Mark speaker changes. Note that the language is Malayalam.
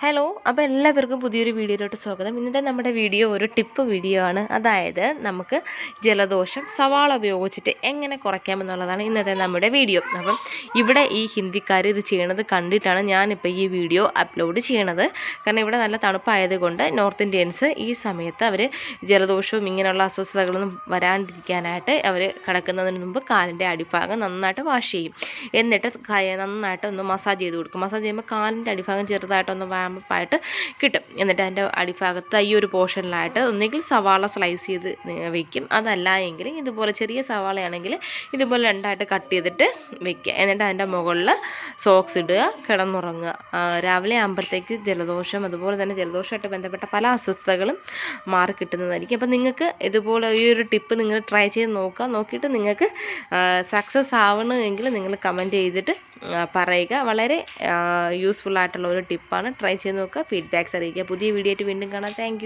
Speaker 1: ഹലോ, അപ്പോൾ എല്ലാവർക്കും പുതിയൊരു വീഡിയോയിലോട്ട് സ്വാഗതം. ഇന്നത്തെ നമ്മുടെ വീഡിയോ ഒരു ടിപ്പ് വീഡിയോ ആണ്. അതായത് നമുക്ക് ജലദോഷം സവാള ഉപയോഗിച്ചിട്ട് എങ്ങനെ കുറയ്ക്കാമെന്നുള്ളതാണ് ഇന്നത്തെ നമ്മുടെ വീഡിയോ. അപ്പം ഇവിടെ ഈ ഹിന്ദിക്കാർ ഇത് ചെയ്യണത് കണ്ടിട്ടാണ് ഞാനിപ്പോൾ ഈ വീഡിയോ അപ്ലോഡ് ചെയ്യണത്. കാരണം ഇവിടെ നല്ല തണുപ്പായതുകൊണ്ട് നോർത്ത് ഇന്ത്യൻസ് ഈ സമയത്ത് അവർ ജലദോഷവും ഇങ്ങനെയുള്ള അസ്വസ്ഥതകളൊന്നും വരാണ്ടിരിക്കാനായിട്ട് അവർ കിടക്കുന്നതിന് മുമ്പ് കാലിൻ്റെ അടിഭാഗം നന്നായിട്ട് വാഷ് ചെയ്യും. എന്നിട്ട് നന്നായിട്ട് ഒന്ന് മസാജ് ചെയ്ത് കൊടുക്കും. മസാജ് ചെയ്യുമ്പോൾ കാലിൻ്റെ അടിഭാഗം ചെറുതായിട്ടൊന്ന് ായിട്ട് കിട്ടും. എന്നിട്ട് അതിൻ്റെ അടിഭാഗത്ത് ഈ ഒരു പോർഷനിലായിട്ട് ഒന്നുകിൽ സവാള സ്ലൈസ് ചെയ്ത് വെക്കും. അതല്ല എങ്കിൽ ഇതുപോലെ ചെറിയ സവാളയാണെങ്കിൽ ഇതുപോലെ രണ്ടായിട്ട് കട്ട് ചെയ്തിട്ട് വെക്കുക. എന്നിട്ട് അതിൻ്റെ മുകളിൽ സോക്സ് ഇടുക, കിടന്നുറങ്ങുക. രാവിലെ ആകുമ്പോഴത്തേക്ക് ജലദോഷം അതുപോലെ തന്നെ ജലദോഷമായിട്ട് ബന്ധപ്പെട്ട പല അസ്വസ്ഥതകളും മാറി കിട്ടുന്നതായിരിക്കും. അപ്പോൾ നിങ്ങൾക്ക് ഇതുപോലെ ഈ ഒരു ടിപ്പ് നിങ്ങൾ ട്രൈ ചെയ്ത് നോക്കുക. നോക്കിയിട്ട് നിങ്ങൾക്ക് സക്സസ് ആവണമെങ്കിൽ നിങ്ങൾ കമൻറ്റ് ചെയ്തിട്ട് പറയുക. വളരെ യൂസ്ഫുൾ ആയിട്ടുള്ള ഒരു ടിപ്പാണ്. ട്രൈ ചെയ്ത് നോക്കുക, ഫീഡ്ബാക്ക്സ് അറിയിക്കുക. പുതിയ വീഡിയോ ആയിട്ട് വീണ്ടും കാണാം. താങ്ക്